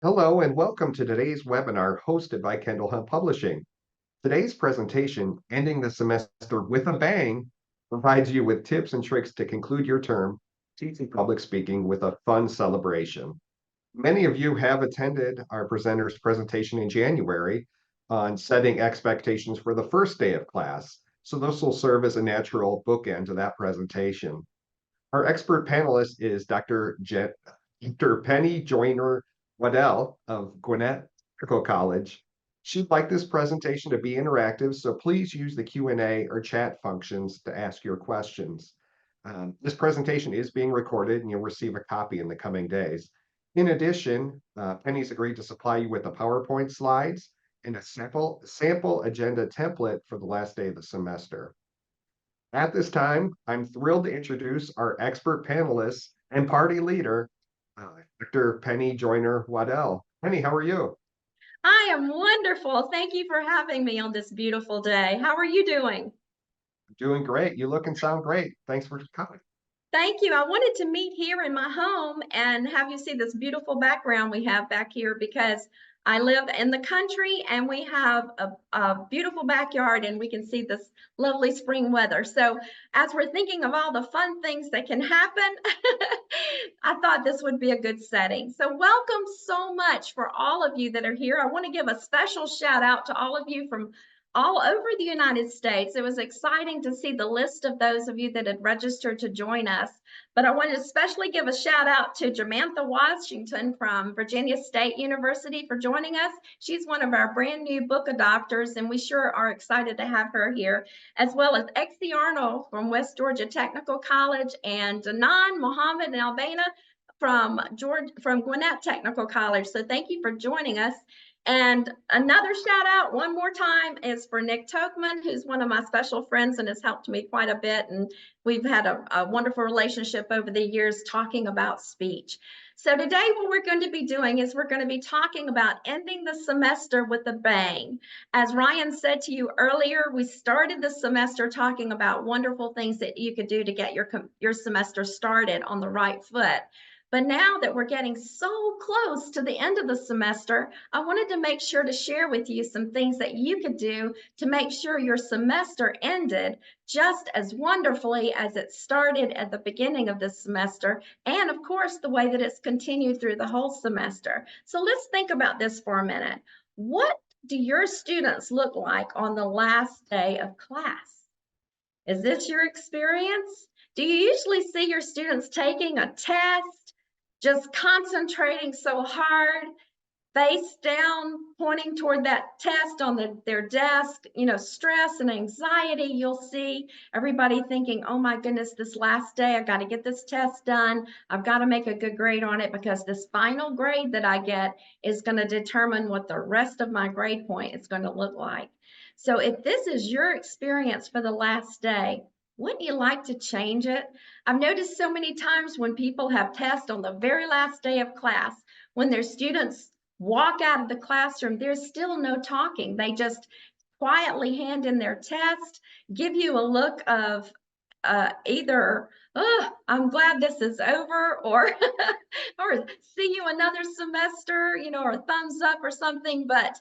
Hello and welcome to today's webinar hosted by Kendall Hunt Publishing. Today's presentation, Ending the Semester with a Bang, provides you with tips and tricks to conclude your term teaching public speaking with a fun celebration. Many of you have attended our presenter's presentation in January on setting expectations for the first day of class, so this will serve as a natural bookend to that presentation. Our expert panelist is Dr. Penny Joyner Waddell of Gwinnett Technical College. She'd like this presentation to be interactive, so please use the Q&A or chat functions to ask your questions. This presentation is being recorded and you'll receive a copy in the coming days. In addition, Penny's agreed to supply you with the PowerPoint slides and a sample agenda template for the last day of the semester. At this time, I'm thrilled to introduce our expert panelist and party leader, Dr. Penny Joyner Waddell. Penny, how are you? I am wonderful. Thank you for having me on this beautiful day. How are you doing? Doing great. You look and sound great. Thanks for coming. Thank you. I wanted to meet here in my home and have you see this beautiful background we have back here because I live in the country and we have a beautiful backyard and we can see this lovely spring weather. So as we're thinking of all the fun things that can happen, I thought this would be a good setting. So welcome so much for all of you that are here. I want to give a special shout out to all of you from all over the United States. It was exciting to see the list of those of you that had registered to join us. But I want to especially give a shout out to Jamantha Washington from Virginia State University for joining us. She's one of our brand new book adopters, and we sure are excited to have her here, as well as Exie Arnold from West Georgia Technical College and Danan Mohammed and Albana from Gwinnett Technical College. So thank you for joining us. And another shout out one more time is for Nick Tokman, who's one of my special friends and has helped me quite a bit. And we've had a wonderful relationship over the years talking about speech. So today what we're going to be doing is we're going to be talking about ending the semester with a bang. As Ryan said to you earlier, we started the semester talking about wonderful things that you could do to get your semester started on the right foot. But now that we're getting so close to the end of the semester, I wanted to make sure to share with you some things that you could do to make sure your semester ended just as wonderfully as it started at the beginning of the semester, and of course, the way that it's continued through the whole semester. So let's think about this for a minute. What do your students look like on the last day of class? Is this your experience? Do you usually see your students taking a test, just concentrating so hard, face down, pointing toward that test on their desk, stress and anxiety? You'll see everybody thinking, oh my goodness, this last day, I've got to get this test done. I've got to make a good grade on it because this final grade that I get is going to determine what the rest of my grade point is going to look like. So if this is your experience for the last day, wouldn't you like to change it? I've noticed so many times when people have tests on the very last day of class, when their students walk out of the classroom, there's still no talking. They just quietly hand in their test, give you a look of either, oh, I'm glad this is over, or or see you another semester, or thumbs up or something. But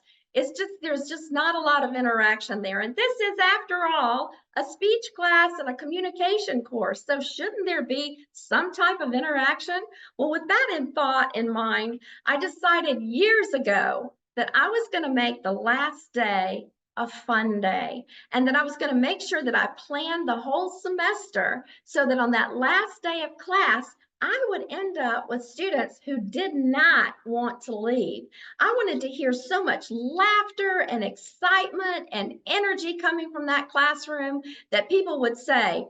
there's just not a lot of interaction there. And this is, after all, a speech class and a communication course. So shouldn't there be some type of interaction? Well, with that thought in mind, I decided years ago that I was going to make the last day a fun day, and that I was going to make sure that I planned the whole semester so that on that last day of class, I would end up with students who did not want to leave. I wanted to hear so much laughter and excitement and energy coming from that classroom that people would say,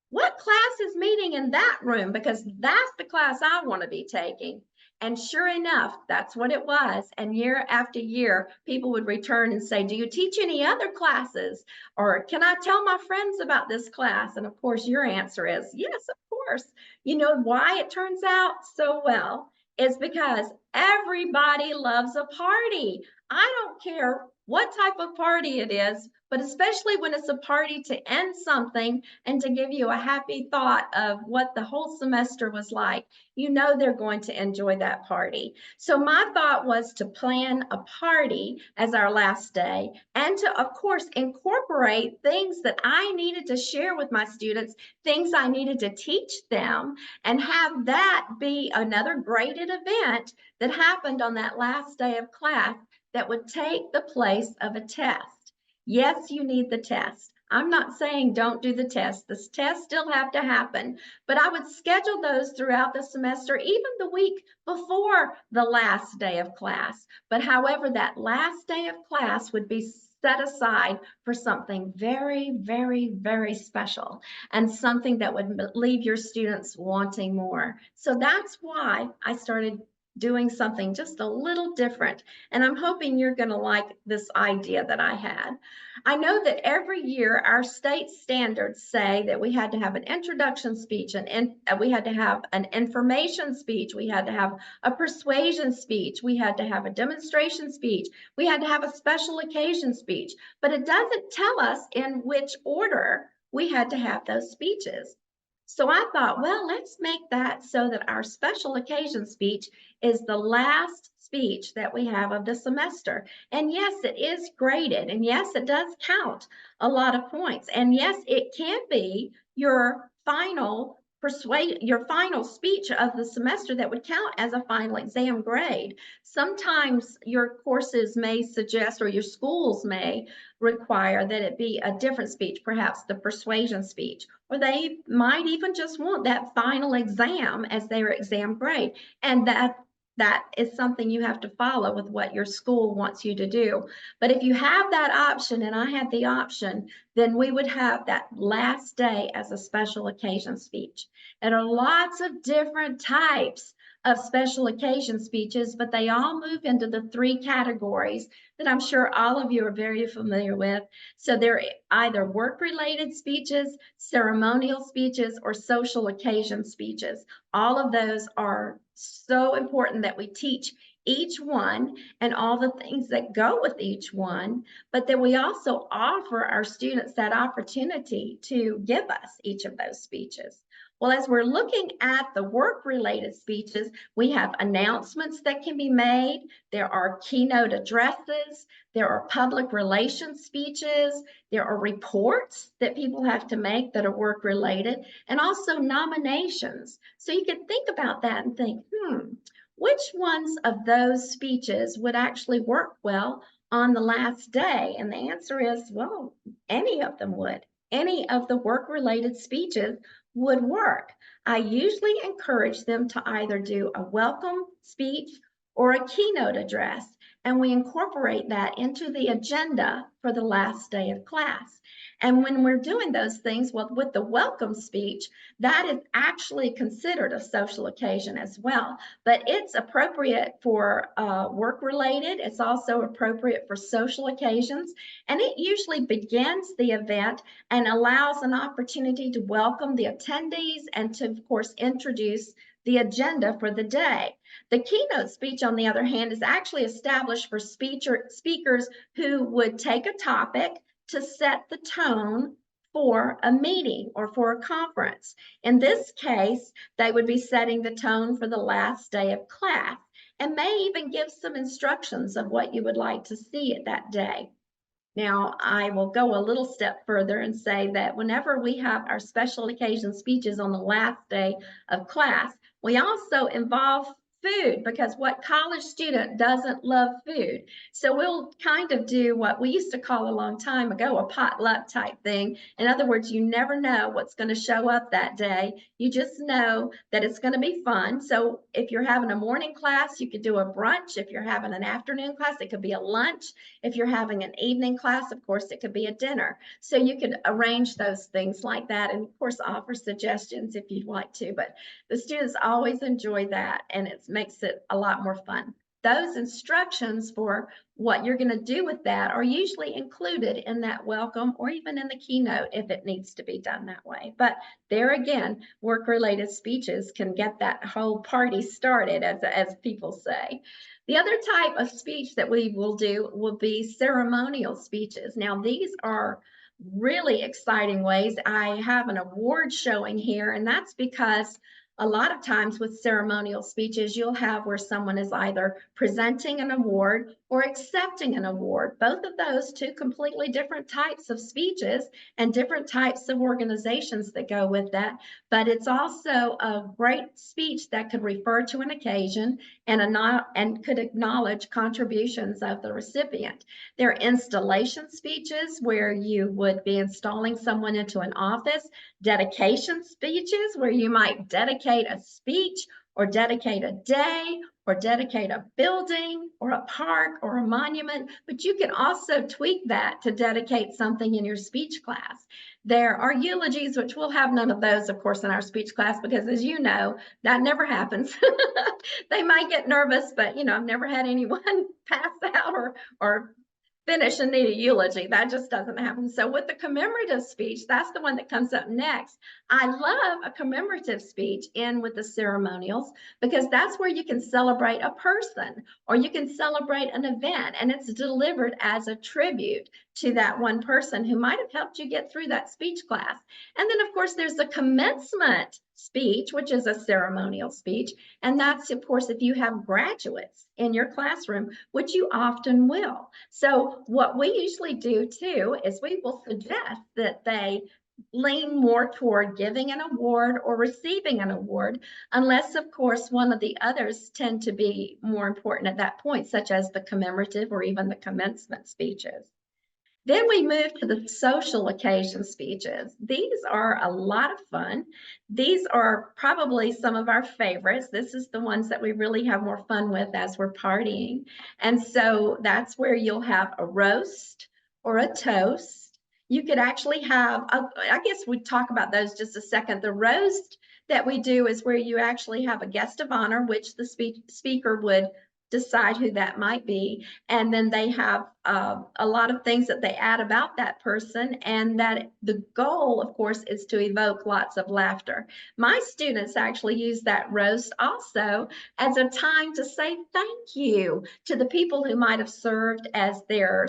what class is meeting in that room? Because that's the class I want to be taking. And sure enough, that's what it was. And year after year, people would return and say, do you teach any other classes? Or can I tell my friends about this class? And of course, your answer is yes, of course. You know why it turns out so well? It's because everybody loves a party. I don't care what type of party it is, but especially when it's a party to end something and to give you a happy thought of what the whole semester was like, you know they're going to enjoy that party. So my thought was to plan a party as our last day and to, of course, incorporate things that I needed to share with my students, things I needed to teach them, and have that be another graded event that happened on that last day of class that would take the place of a test. Yes, you need the test. I'm not saying don't do the test. The tests still have to happen, but I would schedule those throughout the semester, even the week before the last day of class. But however, that last day of class would be set aside for something very, very, very special and something that would leave your students wanting more. So that's why I started doing something just a little different. And I'm hoping you're going to like this idea that I had. I know that every year our state standards say that we had to have an introduction speech and we had to have an information speech, we had to have a persuasion speech, we had to have a demonstration speech, we had to have a special occasion speech, but it doesn't tell us in which order we had to have those speeches. So I thought, well, let's make that so that our special occasion speech is the last speech that we have of the semester. And yes, it is graded. And yes, it does count a lot of points. And yes, it can be your final your final speech of the semester that would count as a final exam grade. Sometimes your courses may suggest, or your schools may require, that it be a different speech, perhaps the persuasion speech, or they might even just want that final exam as their exam grade. And that is something you have to follow with what your school wants you to do. But if you have that option, and I had the option, then we would have that last day as a special occasion speech. And there are lots of different types of special occasion speeches, but they all move into the three categories that I'm sure all of you are very familiar with. So they're either work-related speeches, ceremonial speeches, or social occasion speeches. All of those are so important that we teach each one and all the things that go with each one, but that we also offer our students that opportunity to give us each of those speeches. Well, as we're looking at the work-related speeches, we have announcements that can be made. There are keynote addresses. There are public relations speeches. There are reports that people have to make that are work-related, and also nominations. So you can think about that and think, which ones of those speeches would actually work well on the last day? And the answer is, well, any of them would. Any of the work-related speeches would work. I usually encourage them to either do a welcome speech or a keynote address, and we incorporate that into the agenda for the last day of class. And when we're doing those things, well, with the welcome speech, that is actually considered a social occasion as well, but it's appropriate for work-related. It's also appropriate for social occasions, and it usually begins the event and allows an opportunity to welcome the attendees and to, of course, introduce the agenda for the day. The keynote speech, on the other hand, is actually established for speakers who would take a topic to set the tone for a meeting or for a conference. In this case, they would be setting the tone for the last day of class and may even give some instructions of what you would like to see at that day. Now, I will go a little step further and say that whenever we have our special occasion speeches on the last day of class, we also involve food, because what college student doesn't love food? So we'll kind of do what we used to call a long time ago a potluck type thing. In other words, you never know what's going to show up that day. You just know that it's going to be fun. So if you're having a morning class, you could do a brunch. If you're having an afternoon class, it could be a lunch. If you're having an evening class, of course, it could be a dinner. So you could arrange those things like that, and of course offer suggestions if you'd like to, but the students always enjoy that, and it makes it a lot more fun. Those instructions for what you're going to do with that are usually included in that welcome or even in the keynote if it needs to be done that way. But there again, work-related speeches can get that whole party started, as people say. The other type of speech that we will do will be ceremonial speeches. Now, these are really exciting ways. I have an award showing here, and that's because a lot of times with ceremonial speeches, you'll have where someone is either presenting an award or accepting an award. Both of those two completely different types of speeches and different types of organizations that go with that. But it's also a great speech that could refer to an occasion and could acknowledge contributions of the recipient. There are installation speeches where you would be installing someone into an office, dedication speeches where you might dedicate a speech or dedicate a day or dedicate a building or a park or a monument, but you can also tweak that to dedicate something in your speech class. There are eulogies, which we'll have none of those, of course, in our speech class, because as you know, that never happens. They might get nervous, but I've never had anyone pass out or finish and need a eulogy. That just doesn't happen. So with the commemorative speech, that's the one that comes up next. I love a commemorative speech in with the ceremonials because that's where you can celebrate a person or you can celebrate an event, and it's delivered as a tribute to that one person who might have helped you get through that speech class. And then of course there's the commencement speech, which is a ceremonial speech. And that's, of course, if you have graduates in your classroom, which you often will. So what we usually do too is we will suggest that they lean more toward giving an award or receiving an award, unless, of course, one of the others tend to be more important at that point, such as the commemorative or even the commencement speeches. Then we move to the social occasion speeches. These are a lot of fun. These are probably some of our favorites. This is the ones that we really have more fun with as we're partying. And so that's where you'll have a roast or a toast. You could actually have, I guess we'd talk about those just a second. The roast that we do is where you actually have a guest of honor, which the speaker would decide who that might be. And then they have a lot of things that they add about that person. And that the goal, of course, is to evoke lots of laughter. My students actually use that roast also as a time to say thank you to the people who might have served as their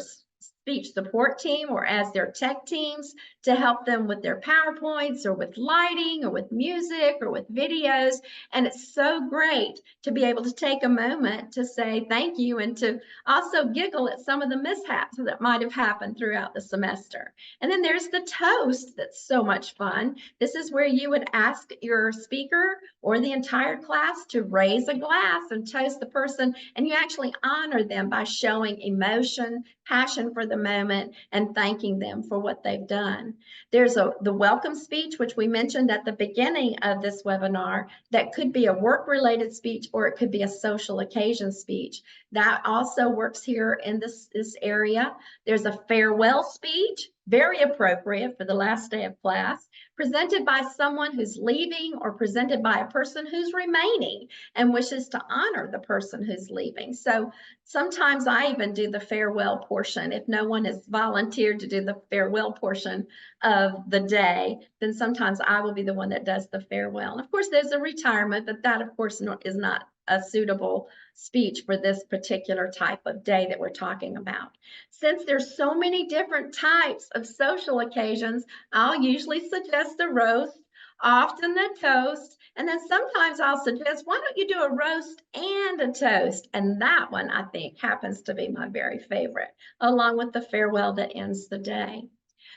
speech support team or as their tech teams to help them with their PowerPoints or with lighting or with music or with videos. And it's so great to be able to take a moment to say thank you and to also giggle at some of the mishaps that might have happened throughout the semester. And then there's the toast that's so much fun. This is where you would ask your speaker or the entire class to raise a glass and toast the person, and you actually honor them by showing emotion, passion for the moment, and thanking them for what they've done. There's the welcome speech, which we mentioned at the beginning of this webinar, that could be a work-related speech or it could be a social occasion speech. That also works here in this area. There's a farewell speech, very appropriate for the last day of class, presented by someone who's leaving or presented by a person who's remaining and wishes to honor the person who's leaving. So sometimes I even do the farewell portion. If no one has volunteered to do the farewell portion of the day, then sometimes I will be the one that does the farewell. And of course, there's a retirement, but that, of course, is not a suitable speech for this particular type of day that we're talking about. Since there's so many different types of social occasions, I'll usually suggest the roast, often the toast, and then sometimes I'll suggest, why don't you do a roast and a toast? And that one, I think, happens to be my very favorite, along with the farewell that ends the day.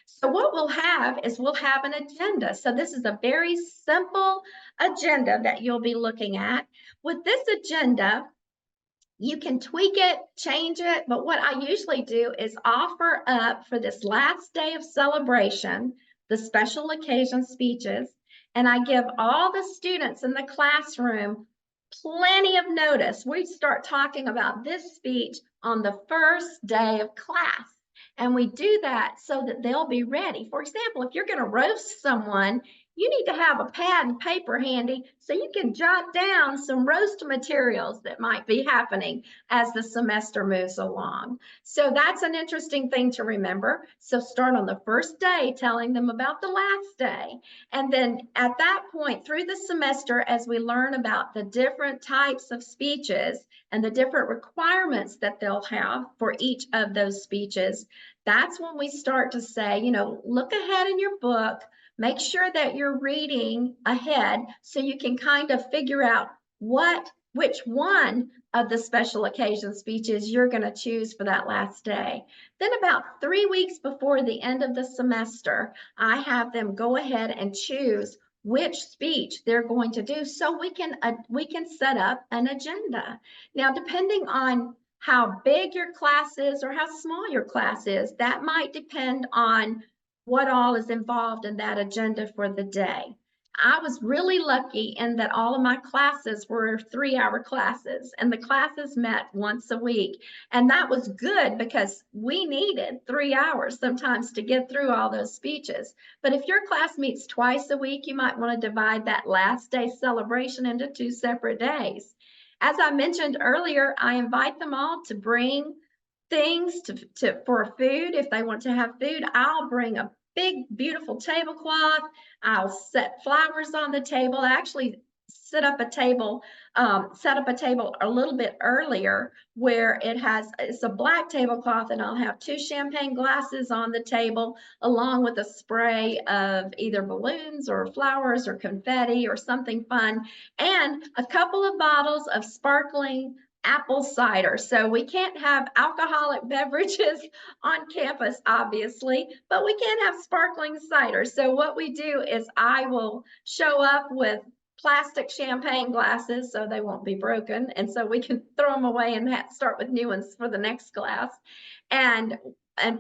So what we'll have is we'll have an agenda. So this is a very simple agenda that you'll be looking at. With this agenda, you can tweak it, change it, but what I usually do is offer up for this last day of celebration, the special occasion speeches, and I give all the students in the classroom plenty of notice. We start talking about this speech on the first day of class. And we do that so that they'll be ready. For example, if you're going to roast someone you need to have a pad and paper handy so you can jot down some roast materials that might be happening as the semester moves along. So that's an interesting thing to remember. So start on the first day telling them about the last day. And then at that point through the semester, as we learn about the different types of speeches and the different requirements that they'll have for each of those speeches, that's when we start to say, look ahead in your book. Make sure that you're reading ahead so you can kind of figure out which one of the special occasion speeches you're going to choose for that last day. Then about 3 weeks before the end of the semester, I have them go ahead and choose which speech they're going to do so we can set up an agenda. Now, depending on how big your class is or how small your class is, that might depend on what all is involved in that agenda for the day. I was really lucky in that all of my classes were 3-hour classes and the classes met once a week. And that was good because we needed 3 hours sometimes to get through all those speeches. But if your class meets twice a week, you might want to divide that last day celebration into 2 separate days. As I mentioned earlier, I invite them all to bring things for food. If they want to have food, I'll bring a big, beautiful tablecloth. I'll set flowers on the table. I actually set up a table a little bit earlier where it's a black tablecloth, and I'll have 2 champagne glasses on the table along with a spray of either balloons or flowers or confetti or something fun, and a couple of bottles of sparkling apple cider. So we can't have alcoholic beverages on campus, obviously, but we can have sparkling cider. So what we do is I will show up with plastic champagne glasses so they won't be broken. And so we can throw them away and start with new ones for the next class. And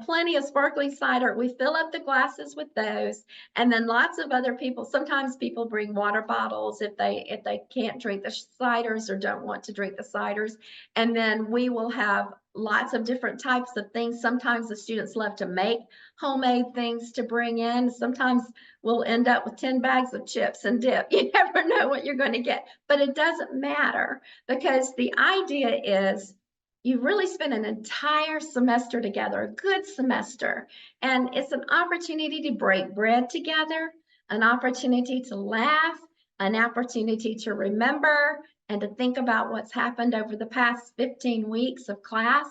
plenty of sparkling cider. We fill up the glasses with those, and then lots of other people. Sometimes people bring water bottles if they can't drink the ciders or don't want to drink the ciders. And then we will have lots of different types of things. Sometimes the students love to make homemade things to bring in. Sometimes we'll end up with 10 bags of chips and dip. You never know what you're going to get, but it doesn't matter because the idea is you really spend an entire semester together, a good semester, and it's an opportunity to break bread together, an opportunity to laugh, an opportunity to remember and to think about what's happened over the past 15 weeks of class,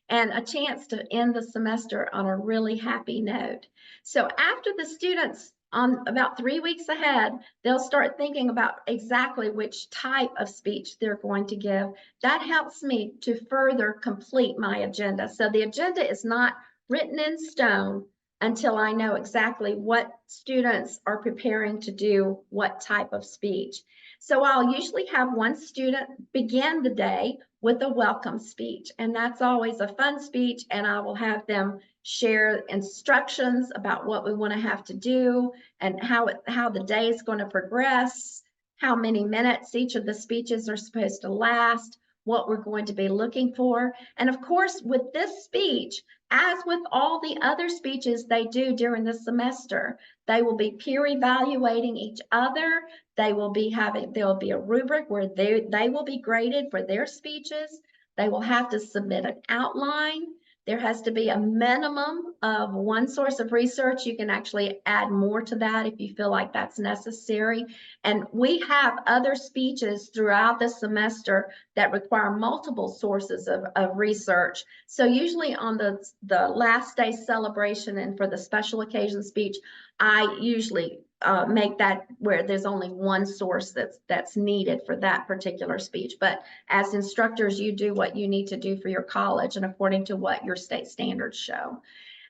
and a chance to end the semester on a really happy note. So after the students, on about 3 weeks ahead, they'll start thinking about exactly which type of speech they're going to give. That helps me to further complete my agenda. So the agenda is not written in stone until I know exactly what students are preparing to do what type of speech. So I'll usually have one student begin the day with a welcome speech, and that's always a fun speech, and I will have them share instructions about what we want to have to do and how the day is going to progress, how many minutes each of the speeches are supposed to last, what we're going to be looking for. And of course, with this speech, as with all the other speeches they do during the semester, they will be peer evaluating each other. There'll be a rubric where they will be graded for their speeches. They will have to submit an outline. There has to be a minimum of one source of research. You can actually add more to that if you feel like that's necessary. And we have other speeches throughout the semester that require multiple sources of research. So usually on the last day celebration and for the special occasion speech, I usually make that where there's only one source that's needed for that particular speech. But as instructors, you do what you need to do for your college and according to what your state standards show.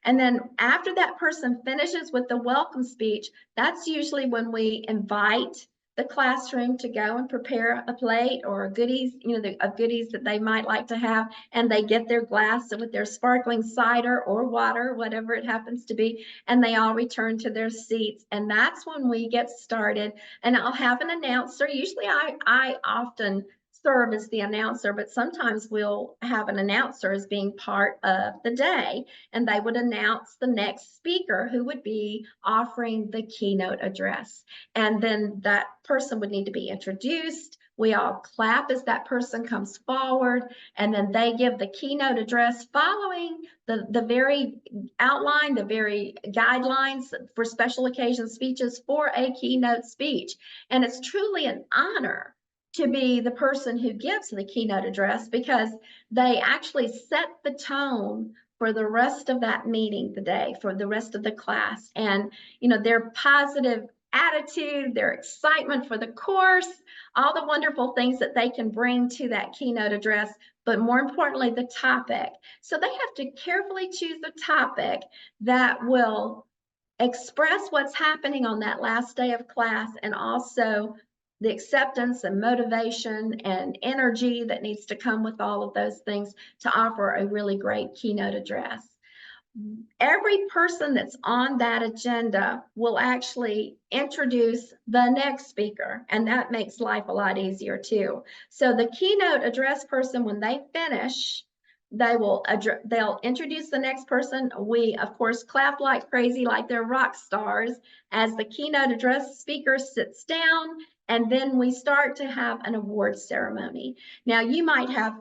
And then after that person finishes with the welcome speech, that's usually when we invite the classroom to go and prepare a plate or goodies, of goodies that they might like to have, and they get their glass with their sparkling cider or water, whatever it happens to be, and they all return to their seats. And that's when we get started. And I'll have an announcer. Usually I often serve as the announcer, but sometimes we'll have an announcer as being part of the day, and they would announce the next speaker who would be offering the keynote address. And then that person would need to be introduced. We all clap as that person comes forward, and then they give the keynote address following the very outline, the very guidelines for special occasion speeches for a keynote speech. And it's truly an honor to be the person who gives the keynote address, because they actually set the tone for the rest of that meeting the day, for the rest of the class. And, you know, their positive attitude, their excitement for the course, all the wonderful things that they can bring to that keynote address, but more importantly, the topic. So they have to carefully choose the topic that will express what's happening on that last day of class, and also the acceptance and motivation and energy that needs to come with all of those things to offer a really great keynote address. Every person that's on that agenda will actually introduce the next speaker, and that makes life a lot easier too. So the keynote address person, when they finish, they'll introduce the next person. We, of course, clap like crazy, like they're rock stars, as the keynote address speaker sits down, and then we start to have an award ceremony. Now, you might have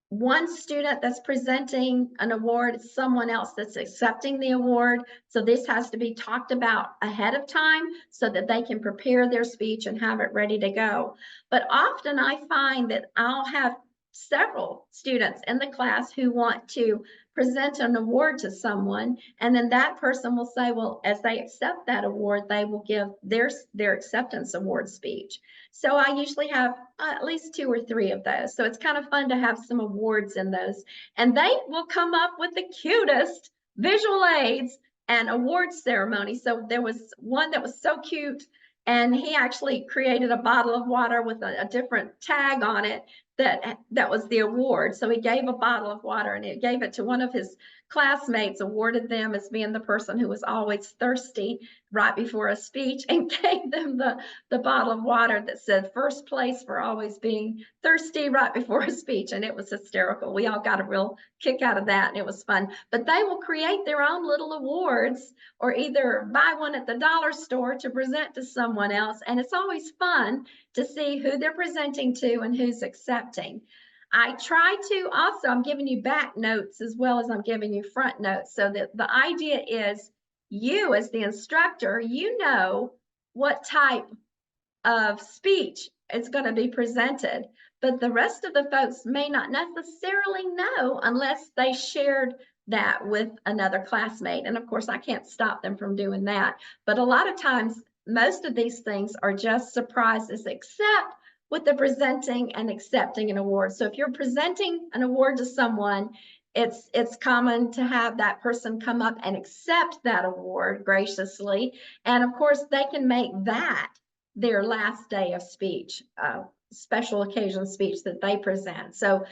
one student that's presenting an award, someone else that's accepting the award. So this has to be talked about ahead of time so that they can prepare their speech and have it ready to go. But often I find that I'll have several students in the class who want to present an award to someone, and then that person will say, well, as they accept that award, they will give their acceptance award speech. So I usually have at least 2 or 3 of those. So it's kind of fun to have some awards in those. And they will come up with the cutest visual aids and award ceremony. So there was one that was so cute, and he actually created a bottle of water with a different tag on it that was the award. So he gave a bottle of water, and he gave it to one of his classmates, awarded them as being the person who was always thirsty right before a speech, and gave them the bottle of water that said first place for always being thirsty right before a speech. And it was hysterical. We all got a real kick out of that, and it was fun. But they will create their own little awards, or either buy one at the dollar store to present to someone else. And it's always fun to see who they're presenting to and who's accepting. I try to also, I'm giving you back notes as well as I'm giving you front notes, so that the idea is you as the instructor, you know what type of speech is going to be presented, but the rest of the folks may not necessarily know unless they shared that with another classmate. And of course, I can't stop them from doing that. But a lot of times, most of these things are just surprises, except with the presenting and accepting an award. So if you're presenting an award to someone, it's common to have that person come up and accept that award graciously. And of course, they can make that their last day of speech, special occasion speech that they present. So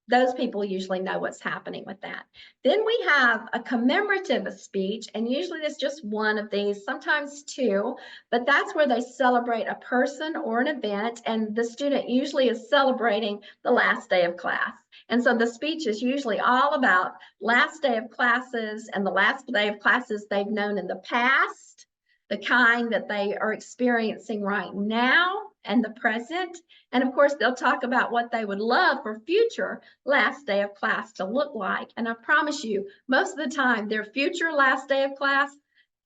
those people usually know what's happening with that. Then we have a commemorative speech, and usually there's just one of these, sometimes 2, but that's where they celebrate a person or an event, and the student usually is celebrating the last day of class. And so the speech is usually all about last day of classes and the last day of classes they've known in the past, the kind that they are experiencing right now and the present. And of course, they'll talk about what they would love for future last day of class to look like. And I promise you, most of the time, their future last day of class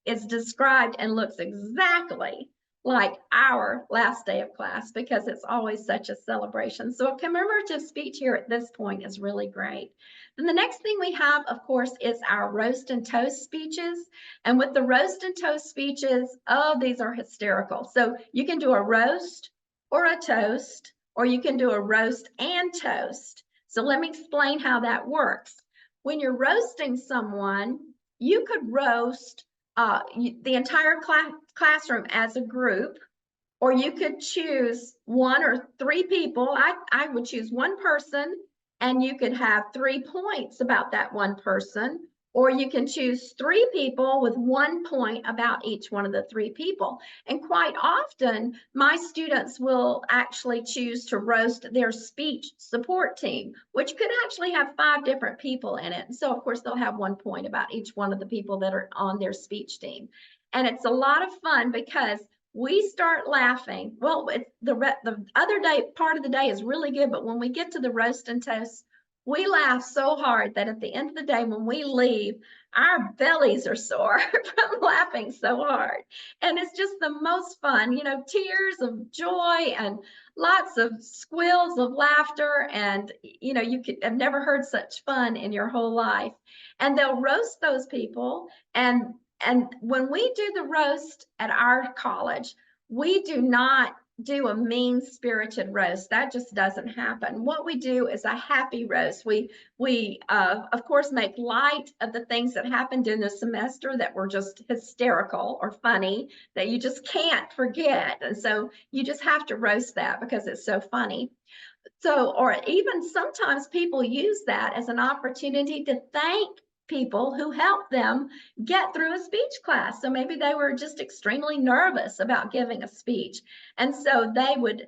is described and looks exactly like our last day of class, because it's always such a celebration. So a commemorative speech here at this point is really great. Then the next thing we have, of course, is our roast and toast speeches. And with the roast and toast speeches, oh, these are hysterical. So you can do a roast or a toast, or you can do a roast and toast. So let me explain how that works. When you're roasting someone, you could roast the entire classroom as a group, or you could choose 1 or 3 people. I would choose one person, and you could have 3 points about that one person, or you can choose 3 people with 1 point about each one of the 3 people. And quite often, my students will actually choose to roast their speech support team, which could actually have 5 different people in it. And so, of course, they'll have 1 point about each one of the people that are on their speech team. And it's a lot of fun because we start laughing. Well, the other day, part of the day is really good, but when we get to the roast and toast, we laugh so hard that at the end of the day, when we leave, our bellies are sore from laughing so hard. And it's just the most fun, tears of joy and lots of squeals of laughter. And, you could have never heard such fun in your whole life. And they'll roast those people. And when we do the roast at our college, we do not do a mean-spirited roast. That just doesn't happen. What we do is a happy roast. We of course make light of the things that happened in the semester that were just hysterical or funny that you just can't forget. And so you just have to roast that because it's so funny. So, or even sometimes people use that as an opportunity to thank people who helped them get through a speech class. So maybe they were just extremely nervous about giving a speech. And so they would,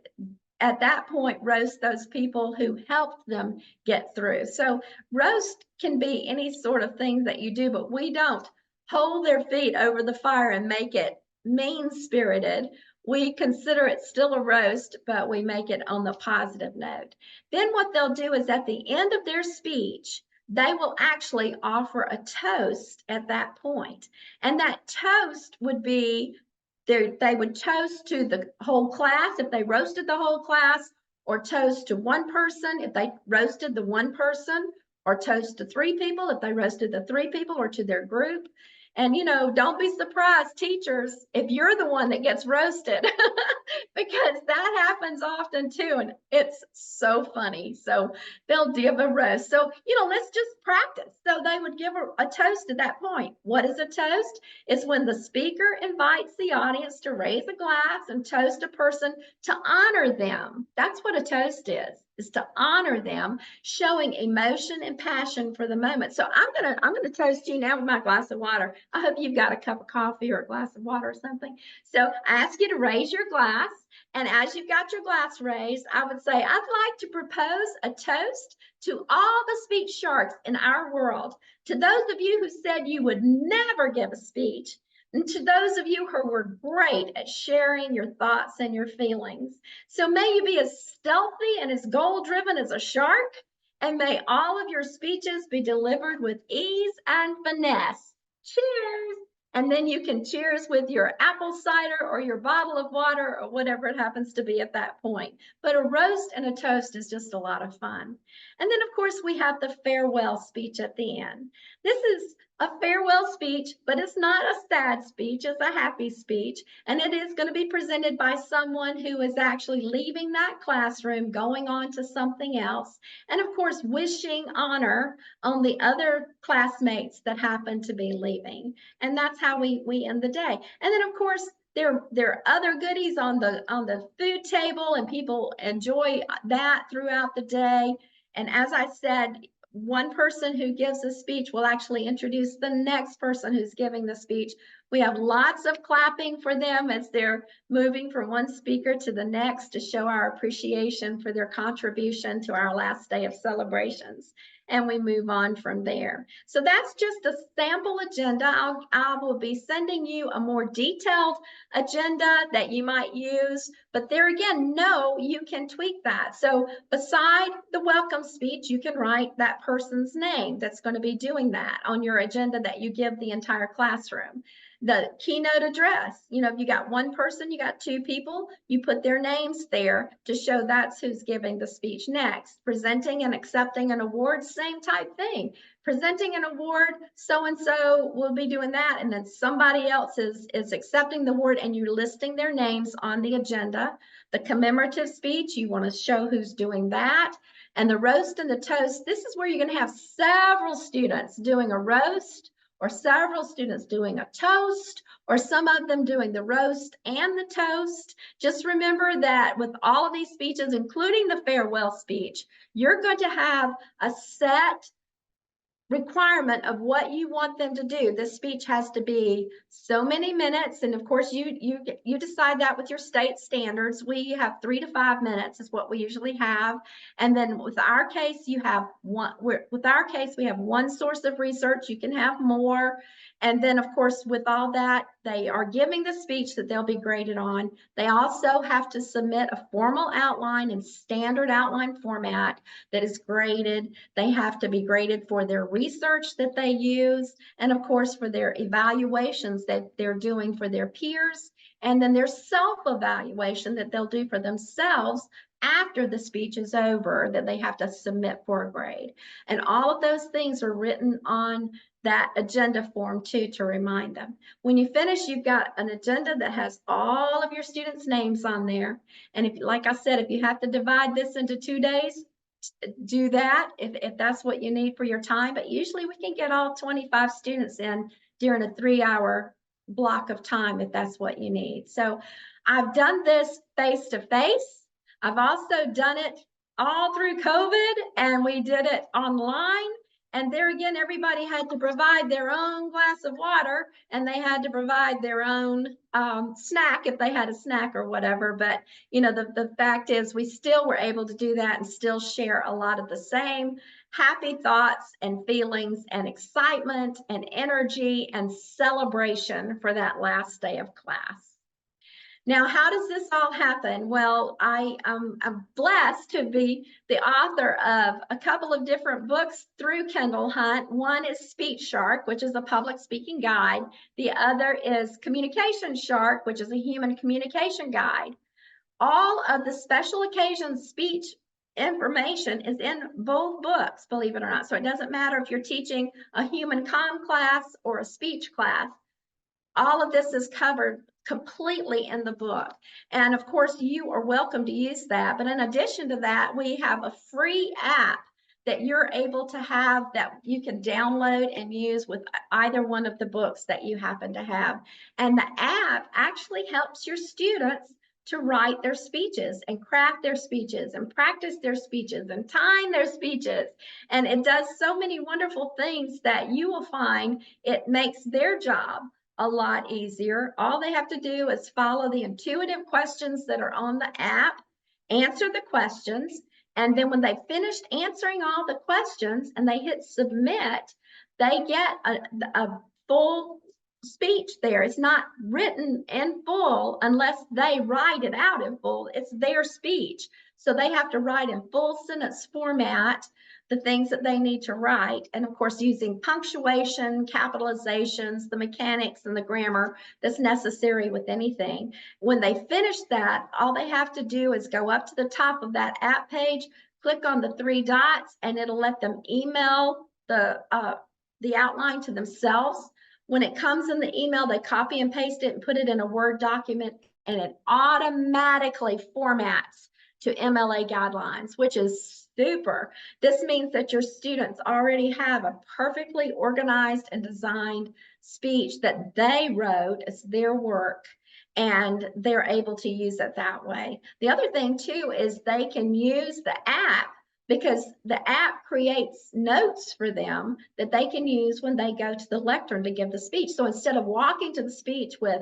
at that point, roast those people who helped them get through. So roast can be any sort of thing that you do, but we don't hold their feet over the fire and make it mean-spirited. We consider it still a roast, but we make it on the positive note. Then what they'll do is at the end of their speech, they will actually offer a toast at that point. And that toast would be, they would toast to the whole class if they roasted the whole class, or toast to one person if they roasted the one person, or toast to 3 people if they roasted the 3 people, or to their group. And, don't be surprised, teachers, if you're the one that gets roasted, because that happens often too. And it's so funny. So they'll give a roast. So, let's just practice. So they would give a toast at that point. What is a toast? It's when the speaker invites the audience to raise a glass and toast a person to honor them. That's what a toast is to honor them, showing emotion and passion for the moment. So I'm gonna toast you now with my glass of water. I hope you've got a cup of coffee or a glass of water or something. So I ask you to raise your glass. And as you've got your glass raised, I would say, I'd like to propose a toast to all the speech sharks in our world. To those of you who said you would never give a speech, and to those of you who were great at sharing your thoughts and your feelings. So may you be as stealthy and as goal-driven as a shark, and may all of your speeches be delivered with ease and finesse. Cheers! And then you can cheers with your apple cider or your bottle of water or whatever it happens to be at that point. But a roast and a toast is just a lot of fun. And then, of course, we have the farewell speech at the end. This is a farewell speech, but it's not a sad speech, it's a happy speech. And it is going to be presented by someone who is actually leaving that classroom, going on to something else. And of course, wishing honor on the other classmates that happen to be leaving. And that's how we end the day. And then, of course, there are other goodies on the food table, and people enjoy that throughout the day. And as I said, one person who gives a speech will actually introduce the next person who's giving the speech. We have lots of clapping for them as they're moving from one speaker to the next to show our appreciation for their contribution to our last day of celebrations. And we move on from there. So that's just a sample agenda. I will be sending you a more detailed agenda that you might use, but there again, no, you can tweak that. So beside the welcome speech, you can write that person's name that's going to be doing that on your agenda that you give the entire classroom. The keynote address, if you got one person, you got 2 people, you put their names there to show that's who's giving the speech next. Presenting and accepting an award, same type thing. Presenting an award, so-and-so will be doing that, and then somebody else is accepting the award, and you're listing their names on the agenda. The commemorative speech, you want to show who's doing that. And the roast and the toast, this is where you're going to have several students doing a roast, or several students doing a toast, or some of them doing the roast and the toast. Just remember that with all of these speeches, including the farewell speech, you're going to have a set requirement of what you want them to do. This speech has to be so many minutes, and of course you decide that with your state standards. We have 3 to 5 minutes is what we usually have, and then with our case you have one. With our case we have one source of research. You can have more, and then of course with all that they are giving the speech that they'll be graded on. They also have to submit a formal outline in standard outline format that is graded. They have to be graded for their research that they use, and of course for their evaluations that they're doing for their peers, and then their self-evaluation that they'll do for themselves after the speech is over, that they have to submit for a grade. And all of those things are written on that agenda form too, to remind them. When you finish, you've got an agenda that has all of your students' names on there. And if, like I said, if you have to divide this into 2 days, do that if that's what you need for your time. But usually we can get all 25 students in during a 3-hour block of time if that's what you need. So I've done this face to face. I've also done it all through COVID, and we did it online. And there again, everybody had to provide their own glass of water, and they had to provide their own snack if they had a snack or whatever. But you know, the fact is we still were able to do that and still share a lot of the same happy thoughts and feelings and excitement and energy and celebration for that last day of class. Now, how does this all happen? Well, I'm blessed to be the author of a couple of different books through Kendall Hunt. One is Speech Shark, which is a public speaking guide. The other is Communication Shark, which is a human communication guide. All of the special occasion speech information is in both books, believe it or not. So it doesn't matter if you're teaching a human comm class or a speech class. All of this is covered completely in the book. And of course, you are welcome to use that. But in addition to that, we have a free app that you're able to have that you can download and use with either one of the books that you happen to have. And the app actually helps your students to write their speeches and craft their speeches and practice their speeches and time their speeches. And it does so many wonderful things that you will find it makes their job a lot easier. All they have to do is follow the intuitive questions that are on the app, answer the questions, and then when they finished answering all the questions and they hit submit, they get a full speech there. It's not written in full unless they write it out in full. It's their speech. So they have to write in full sentence format the things that they need to write, and of course using punctuation, capitalizations, the mechanics and the grammar that's necessary with anything. When they finish that, all they have to do is go up to the top of that app page, click on the 3 dots, and it'll let them email the outline to themselves. When it comes in the email, they copy and paste it and put it in a Word document, and it automatically formats to MLA guidelines, which is super. This means that your students already have a perfectly organized and designed speech that they wrote as their work, and they're able to use it that way. The other thing too is they can use the app, because the app creates notes for them that they can use when they go to the lectern to give the speech. So instead of walking to the speech with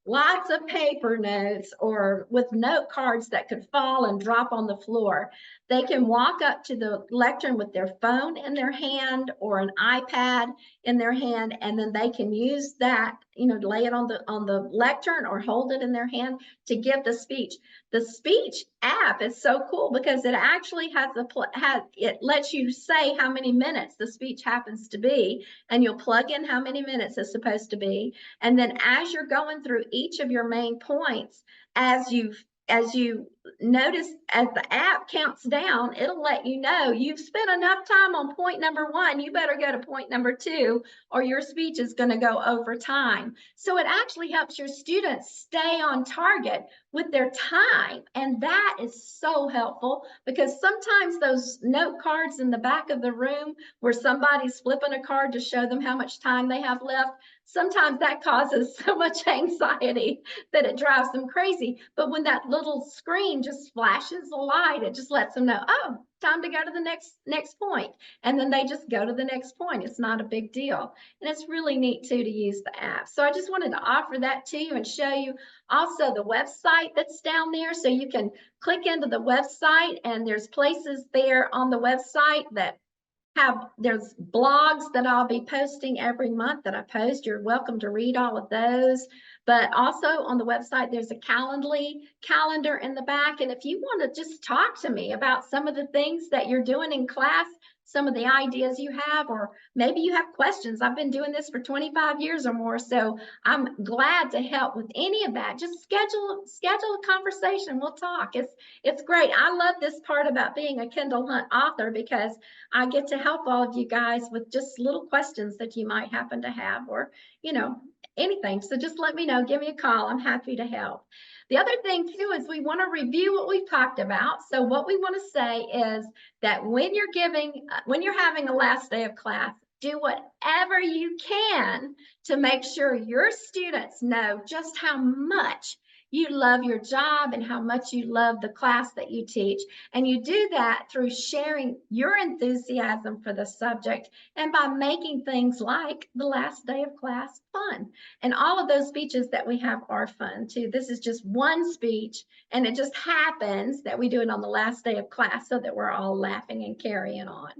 lots of paper notes or with note cards that could fall and drop on the floor, they can walk up to the lectern with their phone in their hand or an iPad in their hand, and then they can use that, you know, lay it on the lectern or hold it in their hand to give the speech. The speech app is so cool because it actually it lets you say how many minutes the speech happens to be, and you'll plug in how many minutes it's supposed to be. And then as you're going through each of your main points, as you notice, as the app counts down, it'll let you know you've spent enough time on point number 1. You better go to point number 2, or your speech is going to go over time. So it actually helps your students stay on target with their time. And that is so helpful, because sometimes those note cards in the back of the room where somebody's flipping a card to show them how much time they have left, sometimes that causes so much anxiety that it drives them crazy. But when that little screen screen just flashes a light. It just lets them know, oh, time to go to the next point. And then they just go to the next point. It's not a big deal. And it's really neat too to use the app. So I just wanted to offer that to you and show you also the website that's down there. So you can click into the website, and there's places there on the website that there's blogs that I'll be posting every month that I post. You're welcome to read all of those. But also on the website, there's a calendar in the back. And if you want to just talk to me about some of the things that you're doing in class, some of the ideas you have, or maybe you have questions. I've been doing this for 25 years or more, so I'm glad to help with any of that. Just schedule a conversation. We'll talk. It's great. I love this part about being a Kendall Hunt author, because I get to help all of you guys with just little questions that you might happen to have, or, anything. So just let me know, give me a call. I'm happy to help. The other thing too is we want to review what we've talked about. So what we want to say is that when you're having a last day of class, do whatever you can to make sure your students know just how much you love your job and how much you love the class that you teach. And you do that through sharing your enthusiasm for the subject and by making things like the last day of class fun. And all of those speeches that we have are fun too. This is just one speech, and it just happens that we do it on the last day of class so that we're all laughing and carrying on.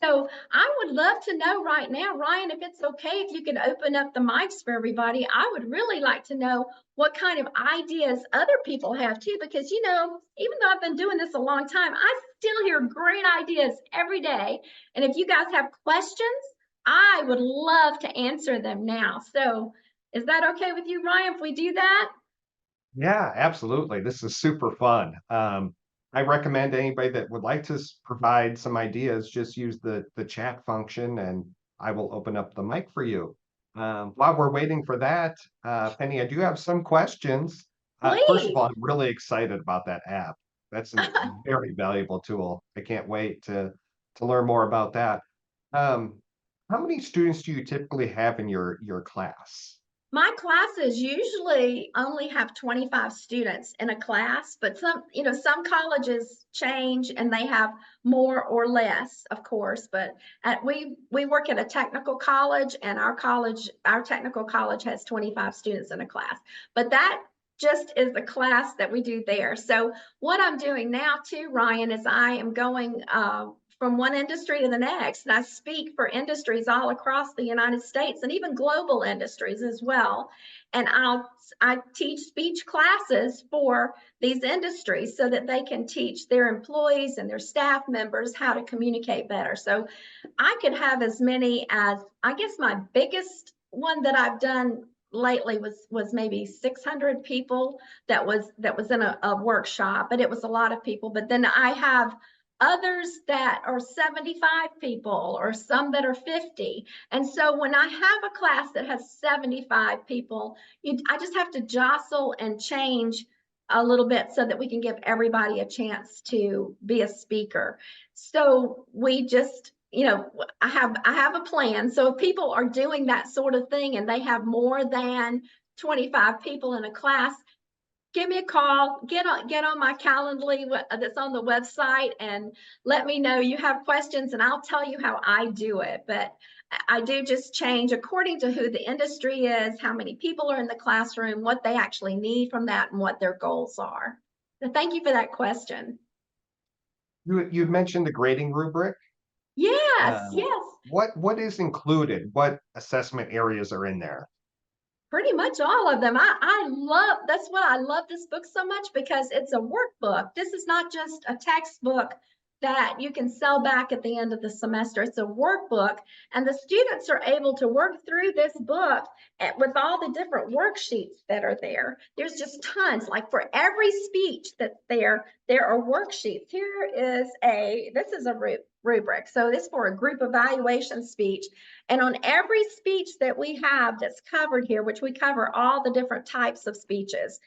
So I would love to know right now, Ryan, if it's okay, if you could open up the mics for everybody. I would really like to know what kind of ideas other people have too, because, even though I've been doing this a long time, I still hear great ideas every day. And if you guys have questions, I would love to answer them now. So is that okay with you, Ryan, if we do that? Yeah, absolutely. This is super fun. I recommend anybody that would like to provide some ideas, just use the chat function, and I will open up the mic for you. While we're waiting for that, Penny, I do have some questions. First of Please. all, I'm really excited about that app. That's a very valuable tool. I can't wait to learn more about that. Um, how many students do you typically have in your class? My classes usually only have 25 students in a class, but some colleges change and they have more or less, of course. But we work at a technical college, and our technical college has 25 students in a class. But that just is the class that we do there. So what I'm doing now too, Ryan, is I am going from one industry to the next. And I speak for industries all across the United States, and even global industries as well. And I teach speech classes for these industries so that they can teach their employees and their staff members how to communicate better. So I could have as many as, I guess my biggest one that I've done lately was maybe 600 people that was in a workshop, but it was a lot of people. But then I have others that are 75 people, or some that are 50. And so when I have a class that has 75 people, I just have to jostle and change a little bit so that we can give everybody a chance to be a speaker. So we just, I have a plan. So if people are doing that sort of thing and they have more than 25 people in a class, give me a call, get on my Calendly that's on the website, and let me know you have questions, and I'll tell you how I do it. But I do just change according to who the industry is, how many people are in the classroom, what they actually need from that, and what their goals are. So thank you for that question. You've mentioned the grading rubric. Yes, Um, yes. what is included? What assessment areas are in there? Pretty much all of them. That's what I love this book so much, because it's a workbook. This is not just a textbook that you can sell back at the end of the semester. It's a workbook, and the students are able to work through this book with all the different worksheets that are there. There's just tons. Like for every speech that's there are worksheets. This is a rubric. So this is for a group evaluation speech. And on every speech that we have that's covered here, which we cover all the different types of speeches,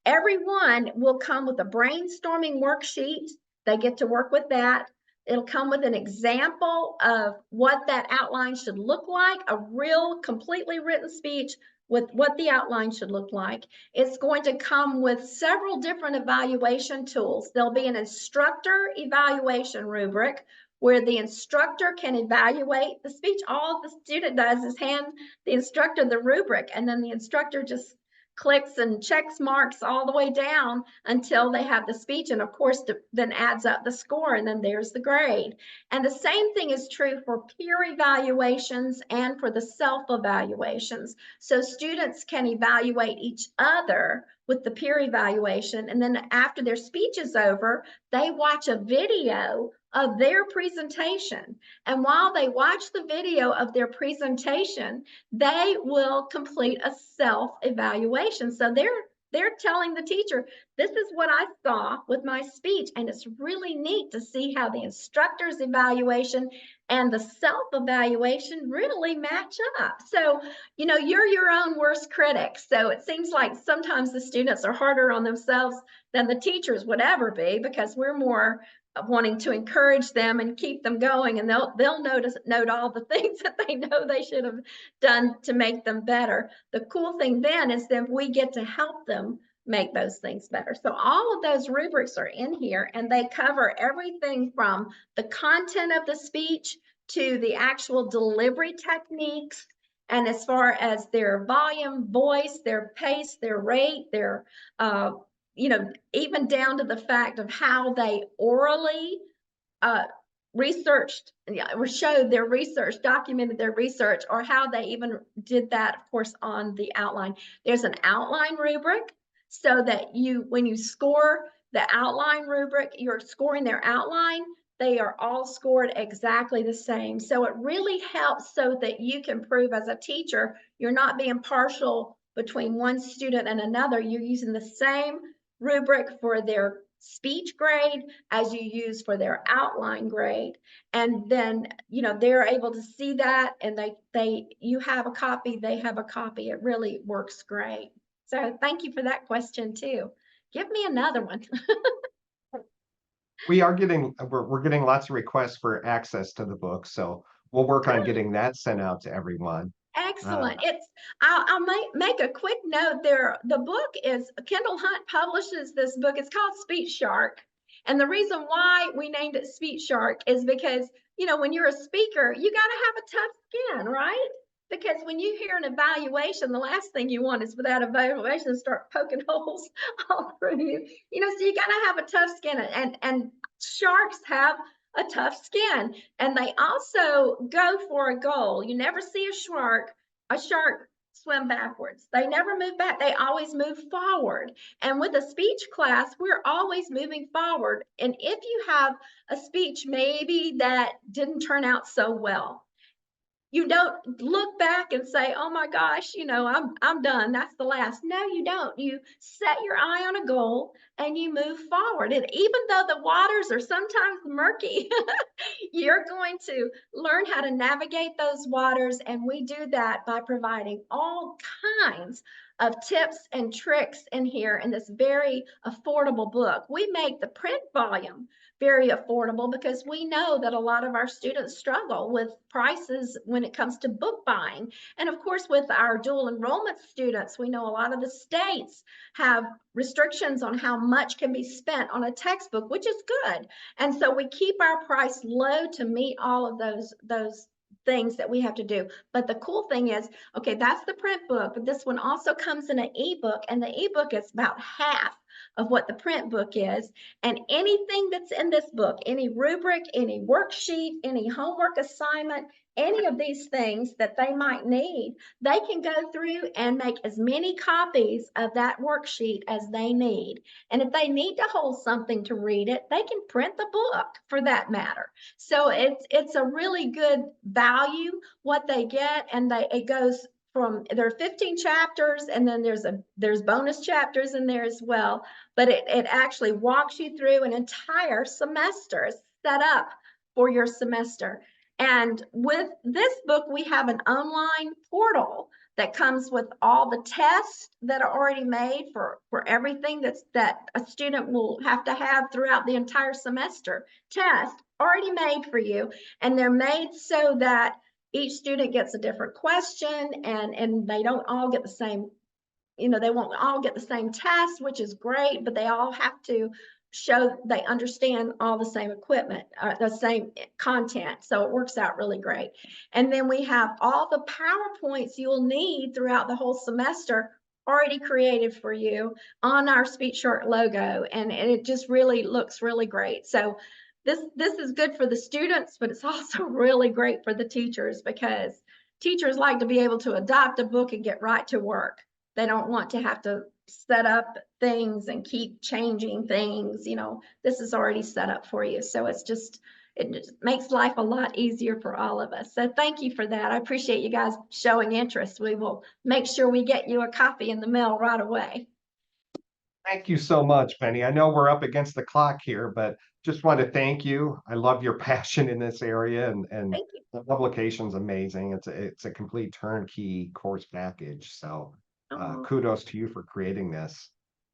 everyone will come with a brainstorming worksheet. They get to work with that. It'll come with an example of what that outline should look like, a real completely written speech with what the outline should look like. It's going to come with several different evaluation tools. There'll be an instructor evaluation rubric where the instructor can evaluate the speech. All the student does is hand the instructor the rubric, and then the instructor just clicks and checks marks all the way down until they have the speech, and of course then adds up the score, and then there's the grade. And the same thing is true for peer evaluations and for the self-evaluations. So students can evaluate each other with the peer evaluation, and then after their speech is over, they watch a video of their presentation. And while they watch the video of their presentation, they will complete a self-evaluation. So they're telling the teacher, this is what I saw with my speech. And it's really neat to see how the instructor's evaluation and the self-evaluation really match up. So, you know, you're your own worst critic. So it seems like sometimes the students are harder on themselves than the teachers would ever be, because we're more wanting to encourage them and keep them going, and they'll note all the things that they know they should have done to make them better. The cool thing then is that we get to help them make those things better. So all of those rubrics are in here, and they cover everything from the content of the speech to the actual delivery techniques, and as far as their volume, voice, their pace, their rate, their you know, even down to the fact of how they orally researched or showed their research, documented their research, or how they even did that, of course, on the outline. There's an outline rubric, so that when you score the outline rubric, you're scoring their outline. They are all scored exactly the same. So it really helps so that you can prove as a teacher, you're not being partial between one student and another. You're using the same rubric for their speech grade as you use for their outline grade. And then, you know, they're able to see that, and you have a copy, they have a copy. It really works great. So thank you for that question too. Give me another one. We're getting lots of requests for access to the book, so we'll work on getting that sent out to everyone. Excellent. I'll make a quick note there. The book is, Kendall Hunt publishes this book. It's called Speech Shark. And the reason why we named it Speech Shark is because, you know, when you're a speaker, you got to have a tough skin, right? Because when you hear an evaluation, the last thing you want is for that evaluation to start poking holes all through you. You know, so you got to have a tough skin, and sharks have a tough skin, and they also go for a goal. You never see a shark swim backwards. They never move back. They always move forward. And with a speech class, we're always moving forward. And if you have a speech maybe that didn't turn out so well, you don't look back and say, oh my gosh, you know, I'm done. That's the last. No, you don't. You set your eye on a goal and you move forward. And even though the waters are sometimes murky, you're going to learn how to navigate those waters. And we do that by providing all kinds of tips and tricks in here in this very affordable book. We make the print volume very affordable because we know that a lot of our students struggle with prices when it comes to book buying. And of course, with our dual enrollment students, we know a lot of the states have restrictions on how much can be spent on a textbook, which is good. And so we keep our price low to meet all of those things that we have to do. But the cool thing is, okay, that's the print book, but this one also comes in an ebook, and the ebook is about half of what the print book is. And anything that's in this book, any rubric, any worksheet, any homework assignment, any of these things that they might need, they can go through and make as many copies of that worksheet as they need. And if they need to hold something to read it, they can print the book for that matter. So it's a really good value what they get, and it goes from, there are 15 chapters, and then there's bonus chapters in there as well, but it actually walks you through an entire semester. It's set up for your semester. And with this book, we have an online portal that comes with all the tests that are already made for everything that a student will have to have throughout the entire semester. Tests already made for you, and they're made so that each student gets a different question, and they don't all get the same, they won't all get the same test, which is great, but they all have to show they understand all the same equipment, the same content. So it works out really great. And then we have all the PowerPoints you'll need throughout the whole semester already created for you on our Speech Shark logo. And it just really looks really great. So this is good for the students, but it's also really great for the teachers, because teachers like to be able to adopt a book and get right to work. They don't want to have to set up things and keep changing things. This is already set up for you. So it just makes life a lot easier for all of us. So thank you for that. I appreciate you guys showing interest. We will make sure we get you a copy in the mail right away. Thank you so much, Penny. I know we're up against the clock here, but just want to thank you. I love your passion in this area, and Thank you. the publication's amazing. It's a complete turnkey course package. So Oh, kudos to you for creating this.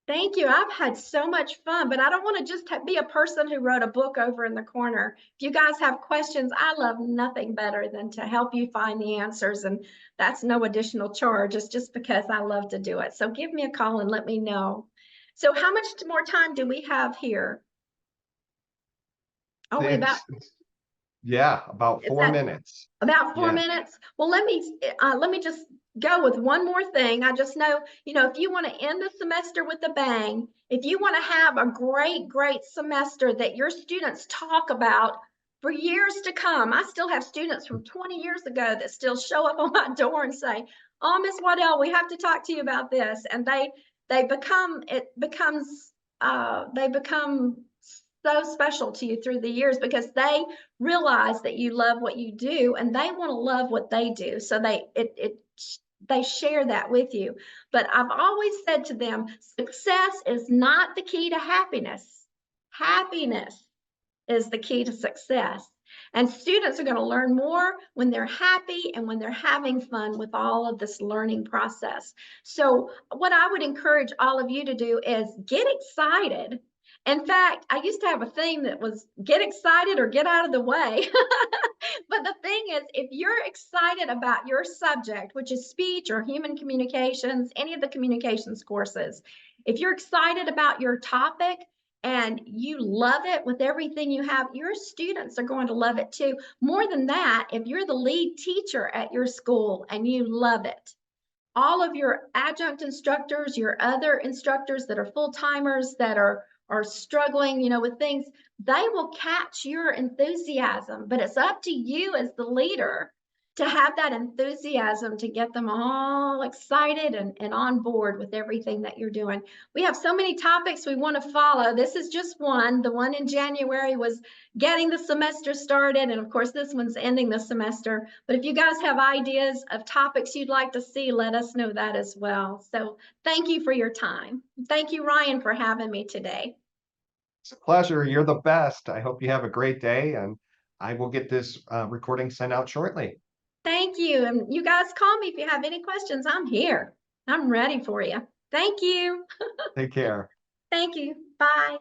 thank you. I've had so much fun, but I don't want to just be a person who wrote a book over in the corner. If you guys have questions, I love nothing better than to help you find the answers. And that's no additional charge. It's just because I love to do it. So give me a call and let me know. So how much more time do we have here? Oh, we about, Yeah, about is 4 that minutes. about 4 Yeah. minutes? Well, let me just go with one more thing. I just know, if you want to end the semester with a bang, if you want to have a great semester that your students talk about for years to come. I still have students from 20 years ago that still show up on my door and say, "Oh, Miss Waddell, we have to talk to you about this." And they become so special to you through the years, because they realize that you love what you do and they want to love what they do. So they share that with you. But I've always said to them, success is not the key to happiness. Happiness is the key to success. And students are going to learn more when they're happy and when they're having fun with all of this learning process. So what I would encourage all of you to do is get excited. In fact, I used to have a theme that was get excited or get out of the way. But the thing is, if you're excited about your subject, which is speech or human communications, any of the communications courses, if you're excited about your topic and you love it with everything you have, your students are going to love it too. More than that, if you're the lead teacher at your school and you love it, all of your adjunct instructors, your other instructors that are full-timers that are struggling, with things, they will catch your enthusiasm. But it's up to you as the leader to have that enthusiasm to get them all excited and on board with everything that you're doing. We have so many topics we want to follow. This is just one. The one in January was getting the semester started. And of course, this one's ending the semester. But if you guys have ideas of topics you'd like to see, let us know that as well. So thank you for your time. Thank you, Ryan, for having me today. It's a pleasure. You're the best. I hope you have a great day, and I will get this recording sent out shortly. Thank you. And you guys call me if you have any questions. I'm here. I'm ready for you. Thank you. Take care. Thank you. Bye.